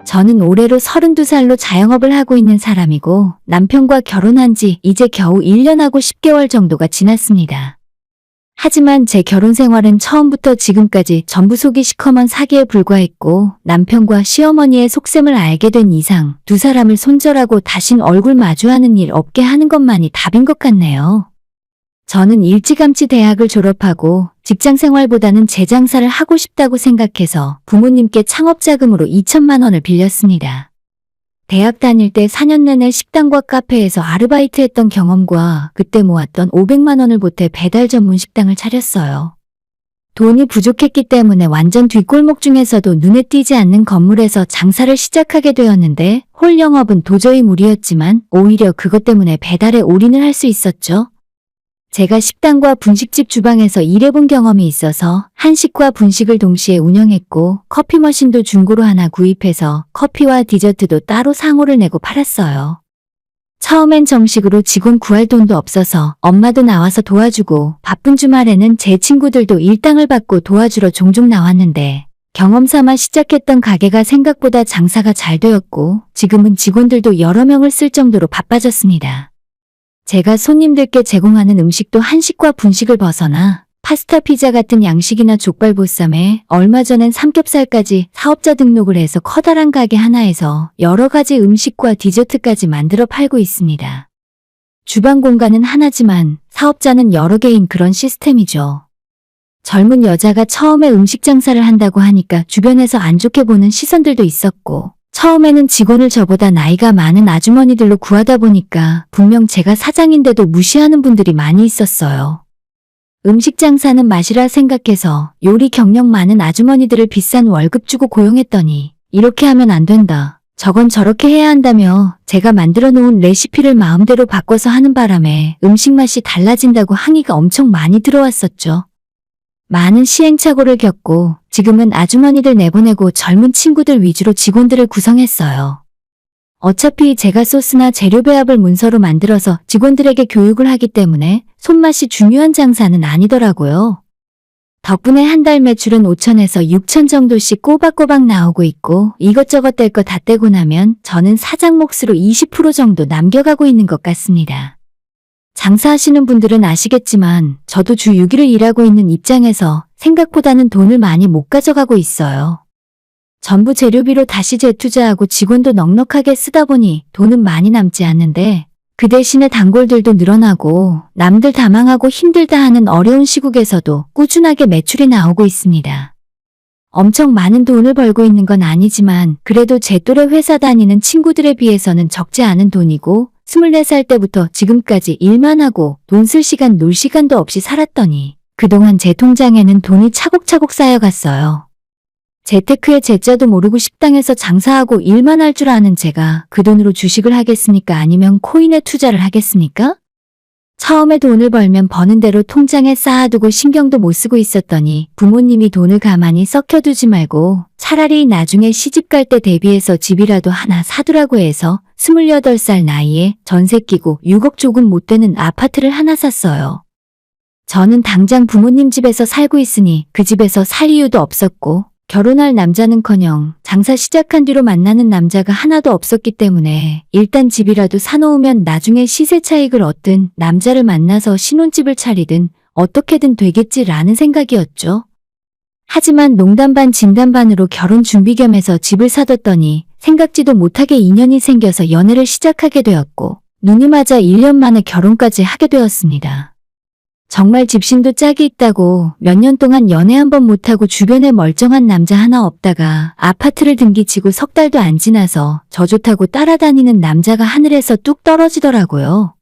저는 올해로 32살로 자영업을 하고 있는 사람이고 남편과 결혼한 지 이제 겨우 1년하고 10개월 정도가 지났습니다. 하지만 제 결혼 생활은 처음부터 지금까지 전부 속이 시커먼 사기에 불과했고 남편과 시어머니의 속셈을 알게 된 이상 두 사람을 손절하고 다신 얼굴 마주하는 일 없게 하는 것만이 답인 것 같네요. 저는 일찌감치 대학을 졸업하고 직장 생활보다는 제 장사를 하고 싶다고 생각해서 부모님께 창업자금으로 2천만 원을 빌렸습니다. 대학 다닐 때 4년 내내 식당과 카페에서 아르바이트했던 경험과 그때 모았던 500만 원을 보태 배달 전문 식당을 차렸어요. 돈이 부족했기 때문에 완전 뒷골목 중에서도 눈에 띄지 않는 건물에서 장사를 시작하게 되었는데 홀 영업은 도저히 무리였지만 오히려 그것 때문에 배달에 올인을 할 수 있었죠. 제가 식당과 분식집 주방에서 일해본 경험이 있어서 한식과 분식을 동시에 운영했고 커피 머신도 중고로 하나 구입해서 커피와 디저트도 따로 상호를 내고 팔았어요. 처음엔 정식으로 직원 구할 돈도 없어서 엄마도 나와서 도와주고 바쁜 주말에는 제 친구들도 일당을 받고 도와주러 종종 나왔는데 경험 삼아 시작했던 가게가 생각보다 장사가 잘 되었고 지금은 직원들도 여러 명을 쓸 정도로 바빠졌습니다. 제가 손님들께 제공하는 음식도 한식과 분식을 벗어나 파스타, 피자 같은 양식이나 족발, 보쌈에 얼마 전엔 삼겹살까지 사업자 등록을 해서 커다란 가게 하나에서 여러 가지 음식과 디저트까지 만들어 팔고 있습니다. 주방 공간은 하나지만 사업자는 여러 개인 그런 시스템이죠. 젊은 여자가 처음에 음식 장사를 한다고 하니까 주변에서 안 좋게 보는 시선들도 있었고 처음에는 직원을 저보다 나이가 많은 아주머니들로 구하다 보니까 분명 제가 사장인데도 무시하는 분들이 많이 있었어요. 음식 장사는 맛이라 생각해서 요리 경력 많은 아주머니들을 비싼 월급 주고 고용했더니 이렇게 하면 안 된다. 저건 저렇게 해야 한다며 제가 만들어 놓은 레시피를 마음대로 바꿔서 하는 바람에 음식 맛이 달라진다고 항의가 엄청 많이 들어왔었죠. 많은 시행착오를 겪고 지금은 아주머니들 내보내고 젊은 친구들 위주로 직원들을 구성했어요. 어차피 제가 소스나 재료 배합을 문서로 만들어서 직원들에게 교육을 하기 때문에 손맛이 중요한 장사는 아니더라고요. 덕분에 한 달 매출은 5천에서 6천 정도씩 꼬박꼬박 나오고 있고 이것저것 뗄 거 다 떼고 나면 저는 사장 몫으로 20% 정도 남겨가고 있는 것 같습니다. 장사하시는 분들은 아시겠지만 저도 주 6일을 일하고 있는 입장에서 생각보다는 돈을 많이 못 가져가고 있어요. 전부 재료비로 다시 재투자하고 직원도 넉넉하게 쓰다 보니 돈은 많이 남지 않는데 그 대신에 단골들도 늘어나고 남들 다 망하고 힘들다 하는 어려운 시국에서도 꾸준하게 매출이 나오고 있습니다. 엄청 많은 돈을 벌고 있는 건 아니지만 그래도 제 또래 회사 다니는 친구들에 비해서는 적지 않은 돈이고 24살 때부터 지금까지 일만 하고 돈 쓸 시간 놀 시간도 없이 살았더니 그동안 제 통장에는 돈이 차곡차곡 쌓여갔어요. 재테크의 재자도 모르고 식당에서 장사하고 일만 할 줄 아는 제가 그 돈으로 주식을 하겠습니까? 아니면 코인에 투자를 하겠습니까? 처음에 돈을 벌면 버는 대로 통장에 쌓아두고 신경도 못 쓰고 있었더니 부모님이 돈을 가만히 썩혀두지 말고 차라리 나중에 시집 갈 때 대비해서 집이라도 하나 사두라고 해서 28살 나이에 전세 끼고 6억 조금 못 되는 아파트를 하나 샀어요. 저는 당장 부모님 집에서 살고 있으니 그 집에서 살 이유도 없었고 결혼할 남자는커녕 장사 시작한 뒤로 만나는 남자가 하나도 없었기 때문에 일단 집이라도 사놓으면 나중에 시세 차익을 얻든 남자를 만나서 신혼집을 차리든 어떻게든 되겠지라는 생각이었죠. 하지만 농담 반 진담 반으로 결혼 준비 겸해서 집을 사뒀더니 생각지도 못하게 인연이 생겨서 연애를 시작하게 되었고 눈이 맞아 1년 만에 결혼까지 하게 되었습니다. 정말 집신도 짝이 있다고 몇 년 동안 연애 한 번 못하고 주변에 멀쩡한 남자 하나 없다가 아파트를 등기치고 석 달도 안 지나서 저 좋다고 따라다니는 남자가 하늘에서 뚝 떨어지더라고요.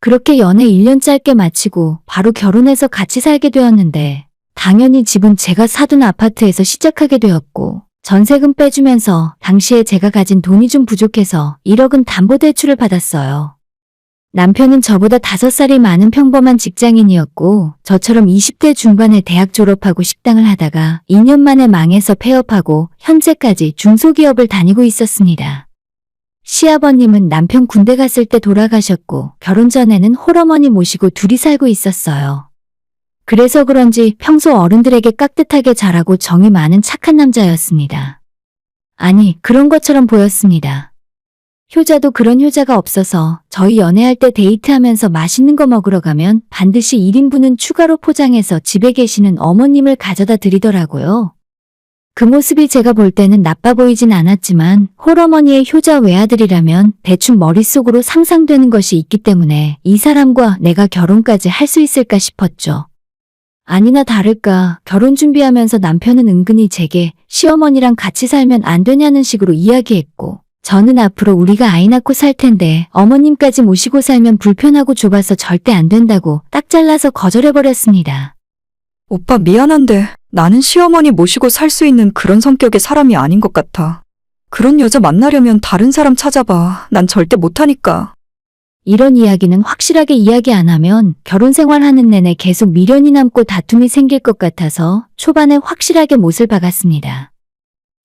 그렇게 연애 1년 짧게 마치고 바로 결혼해서 같이 살게 되었는데 당연히 집은 제가 사둔 아파트에서 시작하게 되었고 전세금 빼주면서 당시에 제가 가진 돈이 좀 부족해서 1억은 담보대출을 받았어요. 남편은 저보다 5살이 많은 평범한 직장인이었고 저처럼 20대 중반에 대학 졸업하고 식당을 하다가 2년 만에 망해서 폐업하고 현재까지 중소기업을 다니고 있었습니다. 시아버님은 남편 군대 갔을 때 돌아가셨고 결혼 전에는 홀어머니 모시고 둘이 살고 있었어요. 그래서 그런지 평소 어른들에게 깍듯하게 잘하고 정이 많은 착한 남자였습니다. 아니, 그런 것처럼 보였습니다. 효자도 그런 효자가 없어서 저희 연애할 때 데이트하면서 맛있는 거 먹으러 가면 반드시 1인분은 추가로 포장해서 집에 계시는 어머님을 가져다 드리더라고요. 그 모습이 제가 볼 때는 나빠 보이진 않았지만 홀어머니의 효자 외아들이라면 대충 머릿속으로 상상되는 것이 있기 때문에 이 사람과 내가 결혼까지 할 수 있을까 싶었죠. 아니나 다를까 결혼 준비하면서 남편은 은근히 제게 시어머니랑 같이 살면 안 되냐는 식으로 이야기했고 저는 앞으로 우리가 아이 낳고 살 텐데 어머님까지 모시고 살면 불편하고 좁아서 절대 안 된다고 딱 잘라서 거절해버렸습니다. 오빠 미안한데 나는 시어머니 모시고 살 수 있는 그런 성격의 사람이 아닌 것 같아. 그런 여자 만나려면 다른 사람 찾아봐. 난 절대 못하니까. 이런 이야기는 확실하게 이야기 안 하면 결혼 생활하는 내내 계속 미련이 남고 다툼이 생길 것 같아서 초반에 확실하게 못을 박았습니다.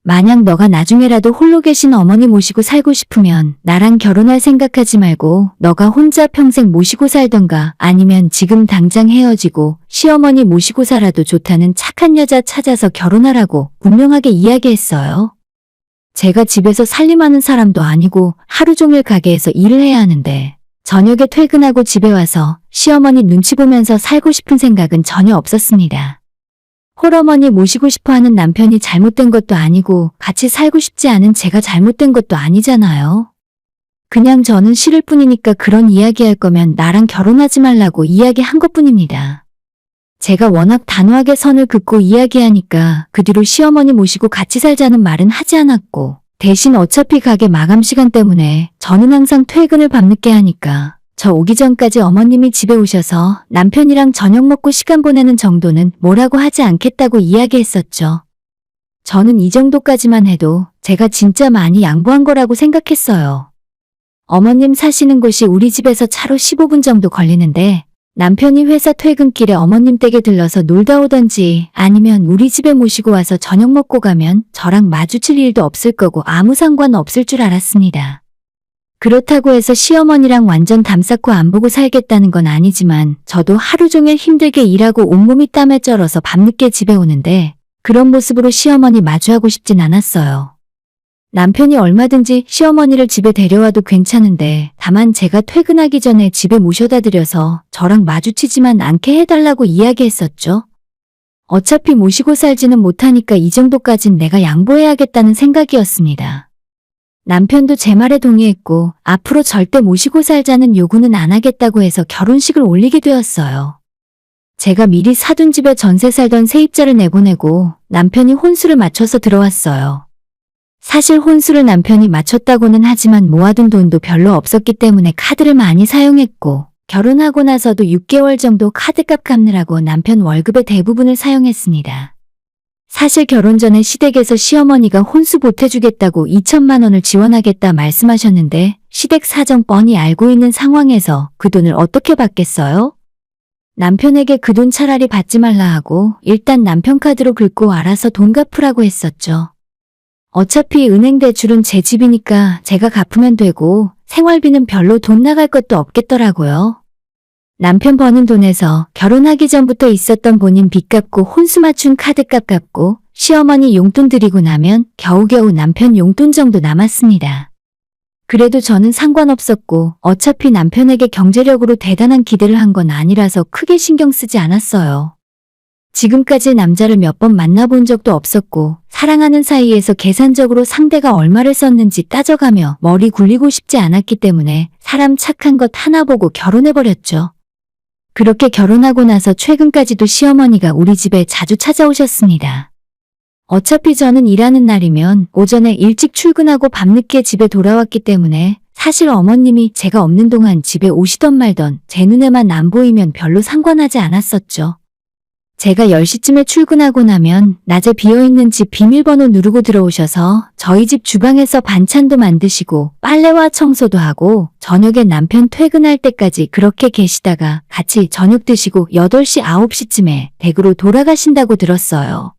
만약 너가 나중에라도 홀로 계신 어머니 모시고 살고 싶으면 나랑 결혼할 생각하지 말고 너가 혼자 평생 모시고 살던가 아니면 지금 당장 헤어지고 시어머니 모시고 살아도 좋다는 착한 여자 찾아서 결혼하라고 분명하게 이야기했어요. 제가 집에서 살림하는 사람도 아니고 하루 종일 가게에서 일을 해야 하는데 저녁에 퇴근하고 집에 와서 시어머니 눈치 보면서 살고 싶은 생각은 전혀 없었습니다. 홀어머니 모시고 싶어하는 남편이 잘못된 것도 아니고 같이 살고 싶지 않은 제가 잘못된 것도 아니잖아요. 그냥 저는 싫을 뿐이니까 그런 이야기할 거면 나랑 결혼하지 말라고 이야기한 것뿐입니다. 제가 워낙 단호하게 선을 긋고 이야기하니까 그 뒤로 시어머니 모시고 같이 살자는 말은 하지 않았고 대신 어차피 가게 마감 시간 때문에 저는 항상 퇴근을 밤늦게 하니까 저 오기 전까지 어머님이 집에 오셔서 남편이랑 저녁 먹고 시간 보내는 정도는 뭐라고 하지 않겠다고 이야기했었죠. 저는 이 정도까지만 해도 제가 진짜 많이 양보한 거라고 생각했어요. 어머님 사시는 곳이 우리 집에서 차로 15분 정도 걸리는데 남편이 회사 퇴근길에 어머님 댁에 들러서 놀다 오던지 아니면 우리 집에 모시고 와서 저녁 먹고 가면 저랑 마주칠 일도 없을 거고 아무 상관 없을 줄 알았습니다. 그렇다고 해서 시어머니랑 완전 담 쌓고 안 보고 살겠다는 건 아니지만 저도 하루 종일 힘들게 일하고 온몸이 땀에 쩔어서 밤늦게 집에 오는데 그런 모습으로 시어머니 마주하고 싶진 않았어요. 남편이 얼마든지 시어머니를 집에 데려와도 괜찮은데 다만 제가 퇴근하기 전에 집에 모셔다 드려서 저랑 마주치지만 않게 해달라고 이야기했었죠. 어차피 모시고 살지는 못하니까 이 정도까진 내가 양보해야겠다는 생각이었습니다. 남편도 제 말에 동의했고 앞으로 절대 모시고 살자는 요구는 안 하겠다고 해서 결혼식을 올리게 되었어요. 제가 미리 사둔 집에 전세 살던 세입자를 내보내고 남편이 혼수를 맞춰서 들어왔어요. 사실 혼수를 남편이 맞췄다고는 하지만 모아둔 돈도 별로 없었기 때문에 카드를 많이 사용했고 결혼하고 나서도 6개월 정도 카드값 갚느라고 남편 월급의 대부분을 사용했습니다. 사실 결혼 전에 시댁에서 시어머니가 혼수 보태주겠다고 2천만 원을 지원하겠다 말씀하셨는데 시댁 사정 뻔히 알고 있는 상황에서 그 돈을 어떻게 받겠어요? 남편에게 그 돈 차라리 받지 말라 하고 일단 남편 카드로 긁고 알아서 돈 갚으라고 했었죠. 어차피 은행 대출은 제 집이니까 제가 갚으면 되고 생활비는 별로 돈 나갈 것도 없겠더라고요. 남편 버는 돈에서 결혼하기 전부터 있었던 본인 빚 갚고 혼수 맞춘 카드값 갚고 시어머니 용돈 드리고 나면 겨우겨우 남편 용돈 정도 남았습니다. 그래도 저는 상관없었고 어차피 남편에게 경제력으로 대단한 기대를 한 건 아니라서 크게 신경 쓰지 않았어요. 지금까지 남자를 몇 번 만나본 적도 없었고 사랑하는 사이에서 계산적으로 상대가 얼마를 썼는지 따져가며 머리 굴리고 싶지 않았기 때문에 사람 착한 것 하나 보고 결혼해버렸죠. 그렇게 결혼하고 나서 최근까지도 시어머니가 우리 집에 자주 찾아오셨습니다. 어차피 저는 일하는 날이면 오전에 일찍 출근하고 밤늦게 집에 돌아왔기 때문에 사실 어머님이 제가 없는 동안 집에 오시던 말던 제 눈에만 안 보이면 별로 상관하지 않았었죠. 제가 10시쯤에 출근하고 나면 낮에 비어있는 집 비밀번호 누르고 들어오셔서 저희 집 주방에서 반찬도 만드시고 빨래와 청소도 하고 저녁에 남편 퇴근할 때까지 그렇게 계시다가 같이 저녁 드시고 8시, 9시쯤에 댁으로 돌아가신다고 들었어요.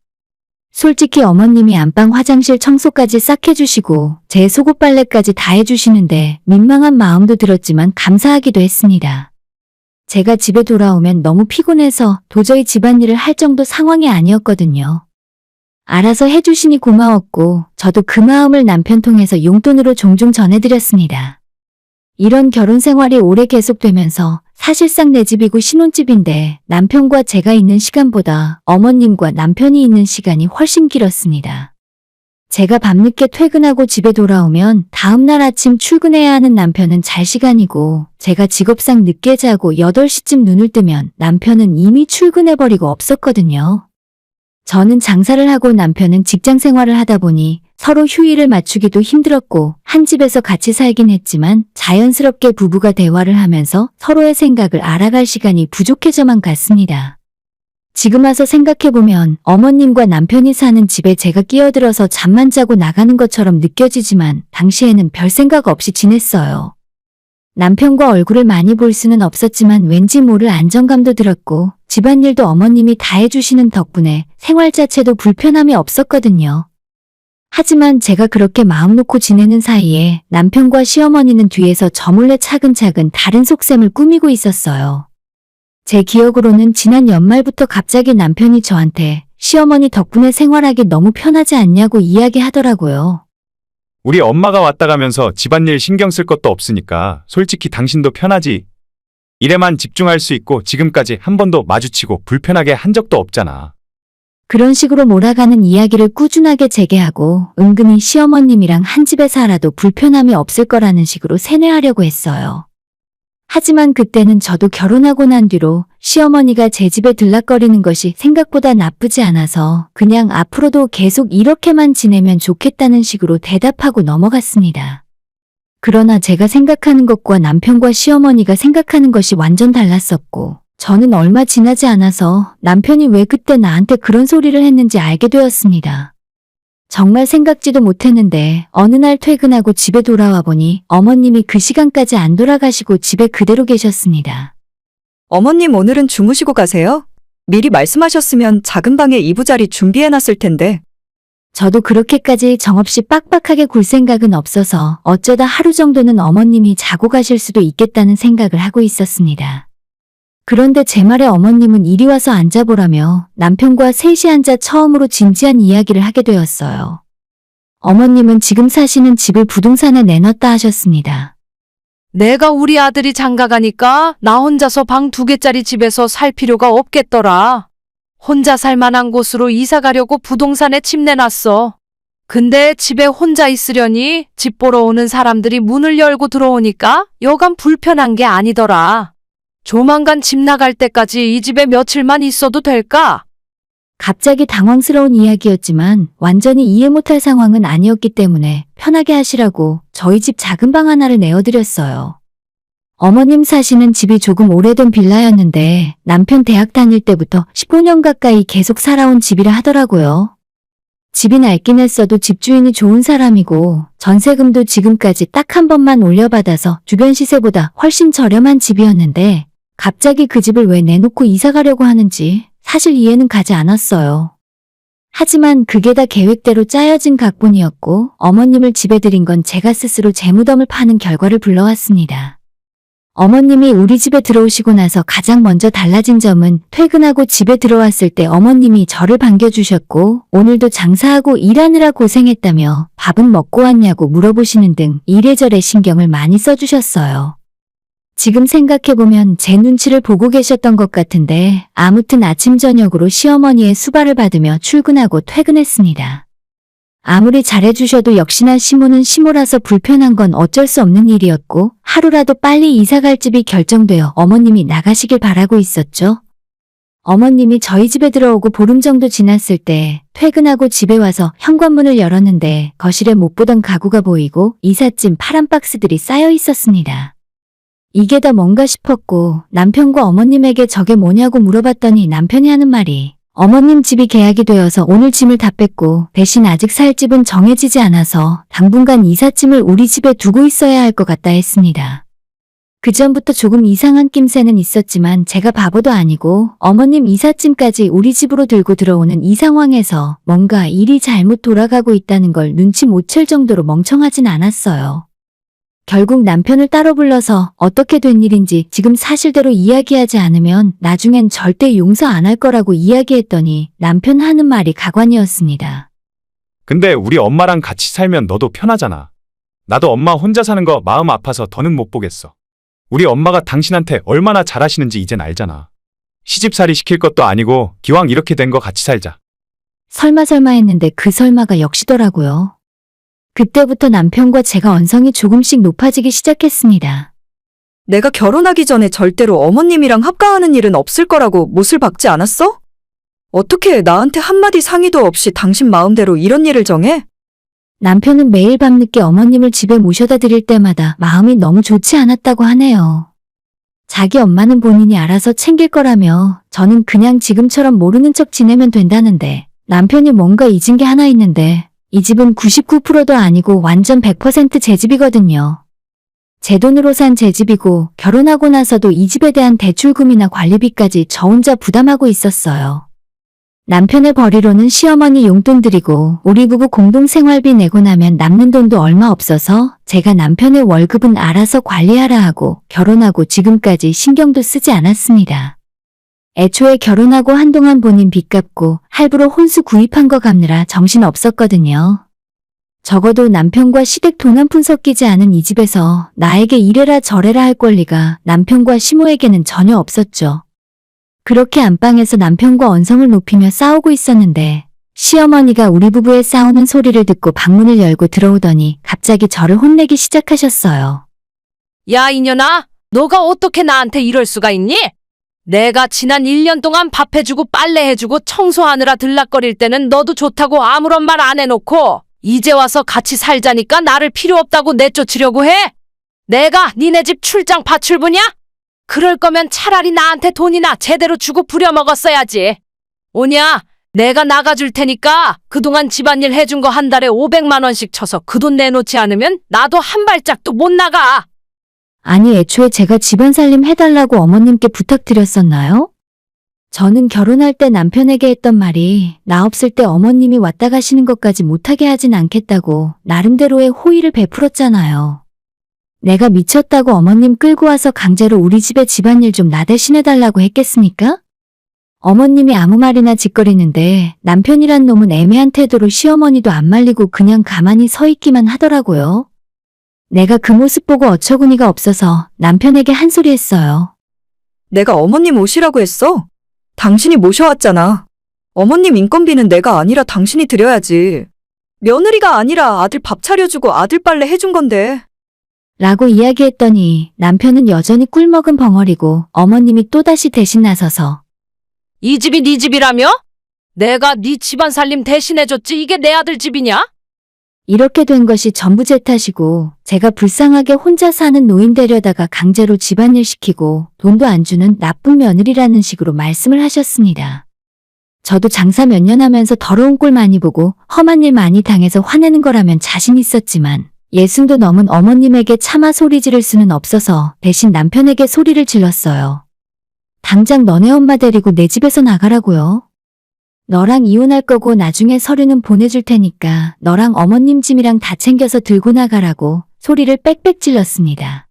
솔직히 어머님이 안방 화장실 청소까지 싹 해주시고 제 속옷 빨래까지 다 해주시는데 민망한 마음도 들었지만 감사하기도 했습니다. 제가 집에 돌아오면 너무 피곤해서 도저히 집안일을 할 정도 상황이 아니었거든요. 알아서 해주시니 고마웠고 저도 그 마음을 남편 통해서 용돈으로 종종 전해드렸습니다. 이런 결혼 생활이 오래 계속되면서 사실상 내 집이고 신혼집인데 남편과 제가 있는 시간보다 어머님과 남편이 있는 시간이 훨씬 길었습니다. 제가 밤늦게 퇴근하고 집에 돌아오면 다음날 아침 출근해야 하는 남편은 잘 시간이고 제가 직업상 늦게 자고 8시쯤 눈을 뜨면 남편은 이미 출근해버리고 없었거든요. 저는 장사를 하고 남편은 직장 생활을 하다 보니 서로 휴일을 맞추기도 힘들었고 한 집에서 같이 살긴 했지만 자연스럽게 부부가 대화를 하면서 서로의 생각을 알아갈 시간이 부족해져만 갔습니다. 지금 와서 생각해보면 어머님과 남편이 사는 집에 제가 끼어들어서 잠만 자고 나가는 것처럼 느껴지지만 당시에는 별 생각 없이 지냈어요. 남편과 얼굴을 많이 볼 수는 없었지만 왠지 모를 안정감도 들었고 집안일도 어머님이 다 해주시는 덕분에 생활 자체도 불편함이 없었거든요. 하지만 제가 그렇게 마음 놓고 지내는 사이에 남편과 시어머니는 뒤에서 저 몰래 차근차근 다른 속셈을 꾸미고 있었어요. 제 기억으로는 지난 연말부터 갑자기 남편이 저한테 시어머니 덕분에 생활하기 너무 편하지 않냐고 이야기하더라고요. 우리 엄마가 왔다 가면서 집안일 신경 쓸 것도 없으니까 솔직히 당신도 편하지. 일에만 집중할 수 있고 지금까지 한 번도 마주치고 불편하게 한 적도 없잖아. 그런 식으로 몰아가는 이야기를 꾸준하게 재개하고 은근히 시어머님이랑 한 집에 살아도 불편함이 없을 거라는 식으로 세뇌하려고 했어요. 하지만 그때는 저도 결혼하고 난 뒤로 시어머니가 제 집에 들락거리는 것이 생각보다 나쁘지 않아서 그냥 앞으로도 계속 이렇게만 지내면 좋겠다는 식으로 대답하고 넘어갔습니다. 그러나 제가 생각하는 것과 남편과 시어머니가 생각하는 것이 완전 달랐었고 저는 얼마 지나지 않아서 남편이 왜 그때 나한테 그런 소리를 했는지 알게 되었습니다. 정말 생각지도 못했는데 어느 날 퇴근하고 집에 돌아와 보니 어머님이 그 시간까지 안 돌아가시고 집에 그대로 계셨습니다. 어머님 오늘은 주무시고 가세요? 미리 말씀하셨으면 작은 방에 이부자리 준비해놨을 텐데. 저도 그렇게까지 정없이 빡빡하게 굴 생각은 없어서 어쩌다 하루 정도는 어머님이 자고 가실 수도 있겠다는 생각을 하고 있었습니다. 그런데 제 말에 어머님은 이리 와서 앉아보라며 남편과 셋이 앉아 처음으로 진지한 이야기를 하게 되었어요. 어머님은 지금 사시는 집을 부동산에 내놨다 하셨습니다. 내가 우리 아들이 장가가니까 나 혼자서 방 2개짜리 집에서 살 필요가 없겠더라. 혼자 살 만한 곳으로 이사 가려고 부동산에 집 내놨어. 근데 집에 혼자 있으려니 집 보러 오는 사람들이 문을 열고 들어오니까 여간 불편한 게 아니더라. 조만간 집 나갈 때까지 이 집에 며칠만 있어도 될까? 갑자기 당황스러운 이야기였지만 완전히 이해 못할 상황은 아니었기 때문에 편하게 하시라고 저희 집 작은 방 하나를 내어드렸어요. 어머님 사시는 집이 조금 오래된 빌라였는데 남편 대학 다닐 때부터 15년 가까이 계속 살아온 집이라 하더라고요. 집이 낡긴 했어도 집주인이 좋은 사람이고 전세금도 지금까지 딱 한 번만 올려받아서 주변 시세보다 훨씬 저렴한 집이었는데 갑자기 그 집을 왜 내놓고 이사 가려고 하는지 사실 이해는 가지 않았어요. 하지만 그게 다 계획대로 짜여진 각본이었고 어머님을 집에 들인 건 제가 스스로 제 무덤을 파는 결과를 불러왔습니다. 어머님이 우리 집에 들어오시고 나서 가장 먼저 달라진 점은 퇴근하고 집에 들어왔을 때 어머님이 저를 반겨주셨고 오늘도 장사하고 일하느라 고생했다며 밥은 먹고 왔냐고 물어보시는 등 이래저래 신경을 많이 써주셨어요. 지금 생각해보면 제 눈치를 보고 계셨던 것 같은데 아무튼 아침 저녁으로 시어머니의 수발을 받으며 출근하고 퇴근했습니다. 아무리 잘해주셔도 역시나 시모는 시모라서 불편한 건 어쩔 수 없는 일이었고 하루라도 빨리 이사갈 집이 결정되어 어머님이 나가시길 바라고 있었죠. 어머님이 저희 집에 들어오고 보름 정도 지났을 때 퇴근하고 집에 와서 현관문을 열었는데 거실에 못 보던 가구가 보이고 이삿짐 파란 박스들이 쌓여 있었습니다. 이게 다 뭔가 싶었고 남편과 어머님에게 저게 뭐냐고 물어봤더니 남편이 하는 말이 어머님 집이 계약이 되어서 오늘 짐을 다 뺐고 대신 아직 살 집은 정해지지 않아서 당분간 이삿짐을 우리 집에 두고 있어야 할 것 같다 했습니다. 그전부터 조금 이상한 낌새는 있었지만 제가 바보도 아니고 어머님 이삿짐까지 우리 집으로 들고 들어오는 이 상황에서 뭔가 일이 잘못 돌아가고 있다는 걸 눈치 못 챌 정도로 멍청하진 않았어요. 결국 남편을 따로 불러서 어떻게 된 일인지 지금 사실대로 이야기하지 않으면 나중엔 절대 용서 안 할 거라고 이야기했더니 남편 하는 말이 가관이었습니다. 근데 우리 엄마랑 같이 살면 너도 편하잖아. 나도 엄마 혼자 사는 거 마음 아파서 더는 못 보겠어. 우리 엄마가 당신한테 얼마나 잘하시는지 이젠 알잖아. 시집살이 시킬 것도 아니고 기왕 이렇게 된 거 같이 살자. 설마 했는데 그 설마가 역시더라고요. 그때부터 남편과 제가 언성이 조금씩 높아지기 시작했습니다. 내가 결혼하기 전에 절대로 어머님이랑 합가하는 일은 없을 거라고 못을 박지 않았어? 어떻게 나한테 한마디 상의도 없이 당신 마음대로 이런 일을 정해? 남편은 매일 밤늦게 어머님을 집에 모셔다 드릴 때마다 마음이 너무 좋지 않았다고 하네요. 자기 엄마는 본인이 알아서 챙길 거라며 저는 그냥 지금처럼 모르는 척 지내면 된다는데 남편이 뭔가 잊은 게 하나 있는데 이 집은 99%도 아니고 완전 100%제 집이거든요. 제 돈으로 산 제 집이고 결혼하고 나서도 이 집에 대한 대출금이나 관리비까지 저 혼자 부담하고 있었어요. 남편의 벌이로는 시어머니 용돈 드리고 우리 부부 공동생활비 내고 나면 남는 돈도 얼마 없어서 제가 남편의 월급은 알아서 관리하라 하고 결혼하고 지금까지 신경도 쓰지 않았습니다. 애초에 결혼하고 한동안 본인 빚 갚고 할부로 혼수 구입한 거 갚느라 정신 없었거든요. 적어도 남편과 시댁 돈 한 푼 섞이지 않은 이 집에서 나에게 이래라 저래라 할 권리가 남편과 시모에게는 전혀 없었죠. 그렇게 안방에서 남편과 언성을 높이며 싸우고 있었는데 시어머니가 우리 부부의 싸우는 소리를 듣고 방문을 열고 들어오더니 갑자기 저를 혼내기 시작하셨어요. 야, 이년아, 너가 어떻게 나한테 이럴 수가 있니? 내가 지난 1년 동안 밥 해주고 빨래 해주고 청소하느라 들락거릴 때는 너도 좋다고 아무런 말 안 해놓고 이제 와서 같이 살자니까 나를 필요 없다고 내쫓으려고 해? 내가 니네 집 출장 파출부냐? 그럴 거면 차라리 나한테 돈이나 제대로 주고 부려먹었어야지. 오냐, 내가 나가줄 테니까 그동안 집안일 해준 거 한 달에 500만 원씩 쳐서 그 돈 내놓지 않으면 나도 한 발짝도 못 나가. 아니 애초에 제가 집안 살림 해달라고 어머님께 부탁드렸었나요? 저는 결혼할 때 남편에게 했던 말이 나 없을 때 어머님이 왔다 가시는 것까지 못하게 하진 않겠다고 나름대로의 호의를 베풀었잖아요. 내가 미쳤다고 어머님 끌고 와서 강제로 우리 집에 집안일 좀 나 대신해달라고 했겠습니까? 어머님이 아무 말이나 짓거리는데 남편이란 놈은 애매한 태도로 시어머니도 안 말리고 그냥 가만히 서 있기만 하더라고요. 내가 그 모습 보고 어처구니가 없어서 남편에게 한 소리 했어요. 내가 어머님 오시라고 했어? 당신이 모셔왔잖아. 어머님 인건비는 내가 아니라 당신이 드려야지. 며느리가 아니라 아들 밥 차려주고 아들 빨래 해준 건데. 라고 이야기했더니 남편은 여전히 꿀먹은 벙어리고 어머님이 또다시 대신 나서서 이 집이 네 집이라며? 내가 네 집안 살림 대신해줬지 이게 내 아들 집이냐? 이렇게 된 것이 전부 제 탓이고 제가 불쌍하게 혼자 사는 노인 데려다가 강제로 집안일 시키고 돈도 안 주는 나쁜 며느리라는 식으로 말씀을 하셨습니다. 저도 장사 몇 년 하면서 더러운 꼴 많이 보고 험한 일 많이 당해서 화내는 거라면 자신 있었지만 60도 넘은 어머님에게 차마 소리 지를 수는 없어서 대신 남편에게 소리를 질렀어요. 당장 너네 엄마 데리고 내 집에서 나가라고요. 너랑 이혼할 거고 나중에 서류는 보내줄 테니까 너랑 어머님 짐이랑 다 챙겨서 들고 나가라고 소리를 빽빽 질렀습니다.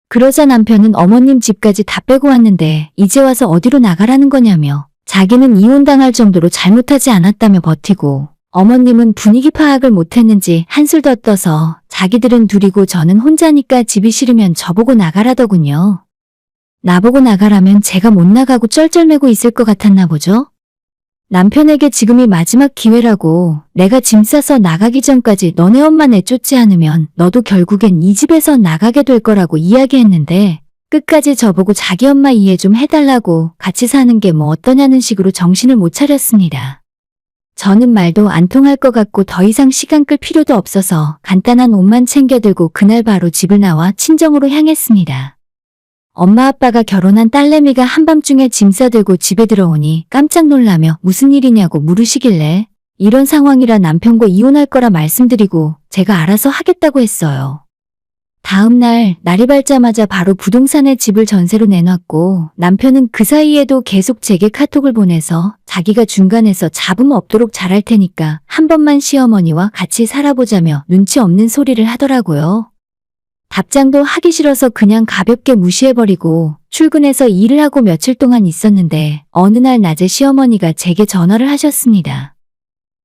그러자 남편은 어머님 집까지 다 빼고 왔는데 이제 와서 어디로 나가라는 거냐며 자기는 이혼당할 정도로 잘못하지 않았다며 버티고 어머님은 분위기 파악을 못했는지 한술 더 떠서 자기들은 둘이고 저는 혼자니까 집이 싫으면 저보고 나가라더군요. 나보고 나가라면 제가 못 나가고 쩔쩔매고 있을 것 같았나 보죠? 남편에게 지금이 마지막 기회라고 내가 짐 싸서 나가기 전까지 너네 엄마 내쫓지 않으면 너도 결국엔 이 집에서 나가게 될 거라고 이야기했는데 끝까지 저보고 자기 엄마 이해 좀 해달라고 같이 사는 게 뭐 어떠냐는 식으로 정신을 못 차렸습니다. 저는 말도 안 통할 것 같고 더 이상 시간 끌 필요도 없어서 간단한 옷만 챙겨 들고 그날 바로 집을 나와 친정으로 향했습니다. 엄마 아빠가 결혼한 딸내미가 한밤중에 짐 싸들고 집에 들어오니 깜짝 놀라며 무슨 일이냐고 물으시길래 이런 상황이라 남편과 이혼할 거라 말씀드리고 제가 알아서 하겠다고 했어요. 다음 날 날이 밝자마자 바로 부동산에 집을 전세로 내놨고 남편은 그 사이에도 계속 제게 카톡을 보내서 자기가 중간에서 잡음 없도록 잘할 테니까 한 번만 시어머니와 같이 살아보자며 눈치 없는 소리를 하더라고요. 답장도 하기 싫어서 그냥 가볍게 무시해버리고 출근해서 일을 하고 며칠 동안 있었는데 어느 날 낮에 시어머니가 제게 전화를 하셨습니다.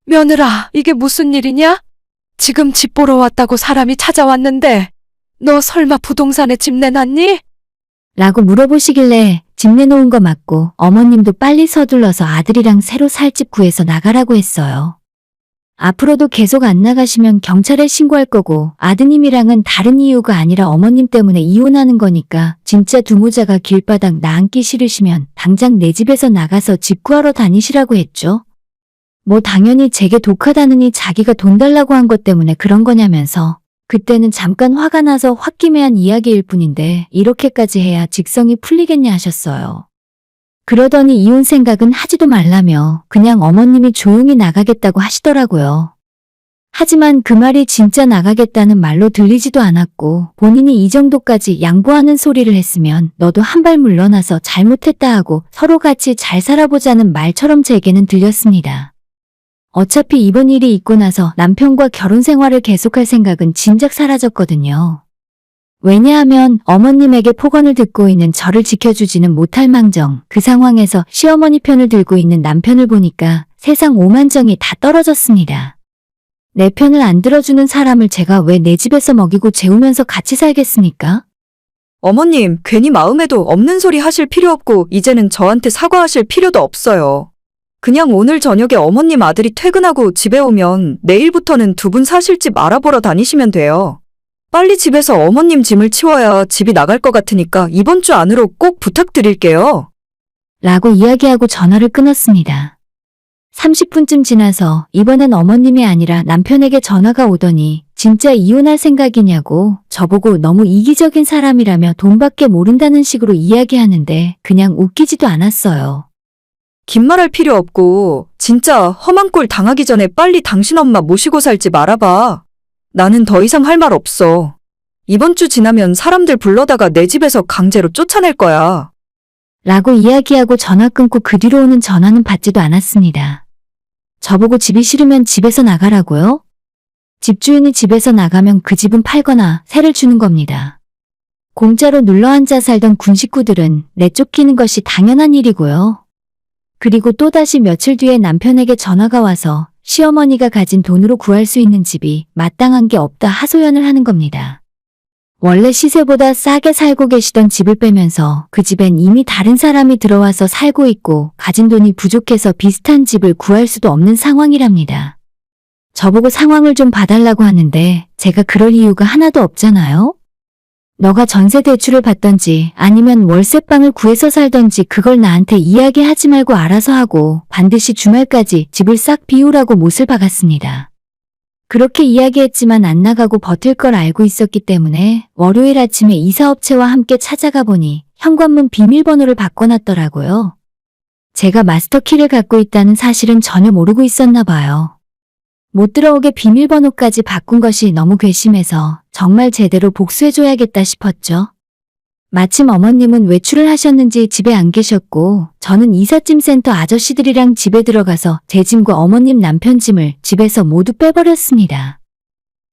며느라, 이게 무슨 일이냐? 지금 집 보러 왔다고 사람이 찾아왔는데 너 설마 부동산에 집 내놨니? 라고 물어보시길래 집 내놓은 거 맞고 어머님도 빨리 서둘러서 아들이랑 새로 살 집 구해서 나가라고 했어요. 앞으로도 계속 안 나가시면 경찰에 신고할 거고 아드님이랑은 다른 이유가 아니라 어머님 때문에 이혼하는 거니까 진짜 두모자가 길바닥 나앉기 싫으시면 당장 내 집에서 나가서 집 구하러 다니시라고 했죠. 뭐 당연히 제게 독하다느니 자기가 돈 달라고 한 것 때문에 그런 거냐면서 그때는 잠깐 화가 나서 홧김에한 이야기일 뿐인데 이렇게까지 해야 직성이 풀리겠냐 하셨어요. 그러더니 이혼 생각은 하지도 말라며 그냥 어머님이 조용히 나가겠다고 하시더라고요. 하지만 그 말이 진짜 나가겠다는 말로 들리지도 않았고 본인이 이 정도까지 양보하는 소리를 했으면 너도 한 발 물러나서 잘못했다 하고 서로 같이 잘 살아보자는 말처럼 제게는 들렸습니다. 어차피 이번 일이 있고 나서 남편과 결혼 생활을 계속할 생각은 진작 사라졌거든요. 왜냐하면 어머님에게 폭언을 듣고 있는 저를 지켜주지는 못할 망정 그 상황에서 시어머니 편을 들고 있는 남편을 보니까 세상 오만정이 다 떨어졌습니다. 내 편을 안 들어주는 사람을 제가 왜 내 집에서 먹이고 재우면서 같이 살겠습니까? 어머님, 괜히 마음에도 없는 소리 하실 필요 없고 이제는 저한테 사과하실 필요도 없어요. 그냥 오늘 저녁에 어머님 아들이 퇴근하고 집에 오면 내일부터는 두 분 사실 집 알아보러 다니시면 돼요. 빨리 집에서 어머님 짐을 치워야 집이 나갈 것 같으니까 이번 주 안으로 꼭 부탁드릴게요. 라고 이야기하고 전화를 끊었습니다. 30분쯤 지나서 이번엔 어머님이 아니라 남편에게 전화가 오더니 진짜 이혼할 생각이냐고 저보고 너무 이기적인 사람이라며 돈밖에 모른다는 식으로 이야기하는데 그냥 웃기지도 않았어요. 긴 말할 필요 없고 진짜 험한 꼴 당하기 전에 빨리 당신 엄마 모시고 살지 말아봐. 나는 더 이상 할 말 없어. 이번 주 지나면 사람들 불러다가 내 집에서 강제로 쫓아낼 거야. 라고 이야기하고 전화 끊고 그 뒤로 오는 전화는 받지도 않았습니다. 저보고 집이 싫으면 집에서 나가라고요? 집주인이 집에서 나가면 그 집은 팔거나 세를 주는 겁니다. 공짜로 눌러앉아 살던 군 식구들은 내쫓기는 것이 당연한 일이고요. 그리고 또다시 며칠 뒤에 남편에게 전화가 와서 시어머니가 가진 돈으로 구할 수 있는 집이 마땅한 게 없다 하소연을 하는 겁니다. 원래 시세보다 싸게 살고 계시던 집을 빼면서 그 집엔 이미 다른 사람이 들어와서 살고 있고 가진 돈이 부족해서 비슷한 집을 구할 수도 없는 상황이랍니다. 저보고 상황을 좀 봐달라고 하는데 제가 그럴 이유가 하나도 없잖아요? 너가 전세 대출을 받던지 아니면 월세방을 구해서 살던지 그걸 나한테 이야기하지 말고 알아서 하고 반드시 주말까지 집을 싹 비우라고 못을 박았습니다. 그렇게 이야기했지만 안 나가고 버틸 걸 알고 있었기 때문에 월요일 아침에 이사업체와 함께 찾아가 보니 현관문 비밀번호를 바꿔놨더라고요. 제가 마스터키를 갖고 있다는 사실은 전혀 모르고 있었나 봐요. 못 들어오게 비밀번호까지 바꾼 것이 너무 괘씸해서 정말 제대로 복수해줘야겠다 싶었죠. 마침 어머님은 외출을 하셨는지 집에 안 계셨고 저는 이삿짐 센터 아저씨들이랑 집에 들어가서 제 짐과 어머님 남편 짐을 집에서 모두 빼버렸습니다.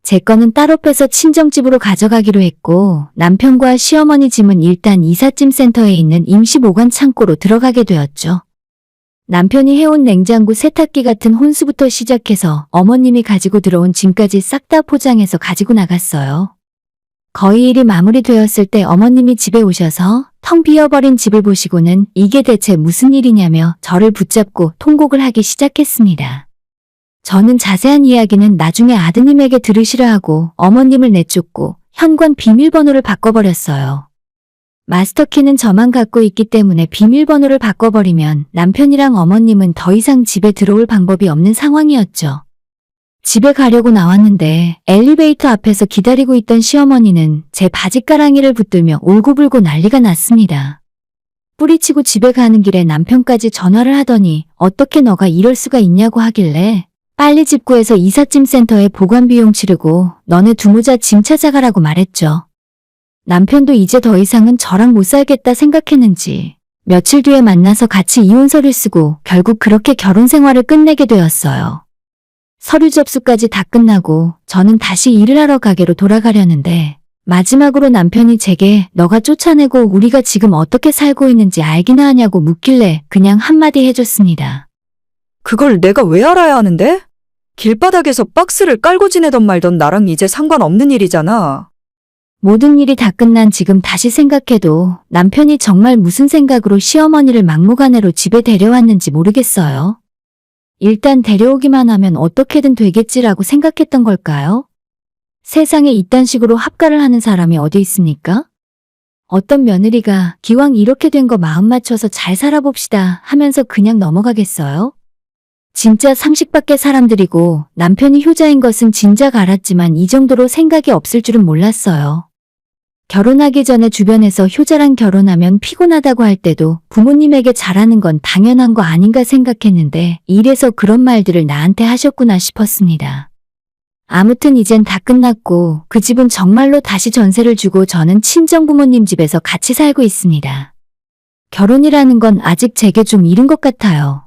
제 거는 따로 빼서 친정집으로 가져가기로 했고 남편과 시어머니 짐은 일단 이삿짐 센터에 있는 임시 보관 창고로 들어가게 되었죠. 남편이 해온 냉장고 세탁기 같은 혼수부터 시작해서 어머님이 가지고 들어온 짐까지 싹 다 포장해서 가지고 나갔어요. 거의 일이 마무리되었을 때 어머님이 집에 오셔서 텅 비어버린 집을 보시고는 이게 대체 무슨 일이냐며 저를 붙잡고 통곡을 하기 시작했습니다. 저는 자세한 이야기는 나중에 아드님에게 들으시라 하고 어머님을 내쫓고 현관 비밀번호를 바꿔버렸어요. 마스터키는 저만 갖고 있기 때문에 비밀번호를 바꿔버리면 남편이랑 어머님은 더 이상 집에 들어올 방법이 없는 상황이었죠. 집에 가려고 나왔는데 엘리베이터 앞에서 기다리고 있던 시어머니는 제 바지가랑이를 붙들며 울고불고 난리가 났습니다. 뿌리치고 집에 가는 길에 남편까지 전화를 하더니 어떻게 너가 이럴 수가 있냐고 하길래 빨리 집 구해서 이삿짐 센터에 보관 비용 치르고 너네 두모자 짐 찾아가라고 말했죠. 남편도 이제 더 이상은 저랑 못 살겠다 생각했는지 며칠 뒤에 만나서 같이 이혼서를 쓰고 결국 그렇게 결혼 생활을 끝내게 되었어요. 서류 접수까지 다 끝나고 저는 다시 일을 하러 가게로 돌아가려는데 마지막으로 남편이 제게 너가 쫓아내고 우리가 지금 어떻게 살고 있는지 알기나 하냐고 묻길래 그냥 한마디 해줬습니다. 그걸 내가 왜 알아야 하는데? 길바닥에서 박스를 깔고 지내던 말던 나랑 이제 상관없는 일이잖아. 모든 일이 다 끝난 지금 다시 생각해도 남편이 정말 무슨 생각으로 시어머니를 막무가내로 집에 데려왔는지 모르겠어요. 일단 데려오기만 하면 어떻게든 되겠지라고 생각했던 걸까요? 세상에 이딴 식으로 합가를 하는 사람이 어디 있습니까? 어떤 며느리가 기왕 이렇게 된 거 마음 맞춰서 잘 살아봅시다 하면서 그냥 넘어가겠어요? 진짜 상식 밖의 사람들이고 남편이 효자인 것은 진작 알았지만 이 정도로 생각이 없을 줄은 몰랐어요. 결혼하기 전에 주변에서 효자랑 결혼하면 피곤하다고 할 때도 부모님에게 잘하는 건 당연한 거 아닌가 생각했는데 이래서 그런 말들을 나한테 하셨구나 싶었습니다. 아무튼 이젠 다 끝났고 그 집은 정말로 다시 전세를 주고 저는 친정부모님 집에서 같이 살고 있습니다. 결혼이라는 건 아직 제게 좀 이른 것 같아요.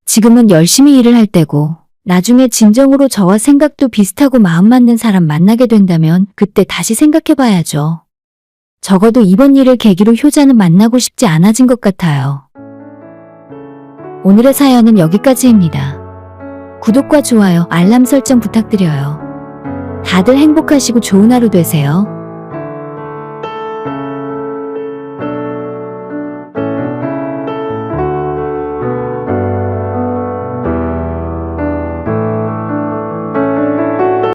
지금은 열심히 일을 할 때고 나중에 진정으로 저와 생각도 비슷하고 마음 맞는 사람 만나게 된다면 그때 다시 생각해봐야죠. 적어도 이번 일을 계기로 효자는 만나고 싶지 않아진 것 같아요. 오늘의 사연은 여기까지입니다. 구독과 좋아요, 알람 설정 부탁드려요. 다들 행복하시고 좋은 하루 되세요.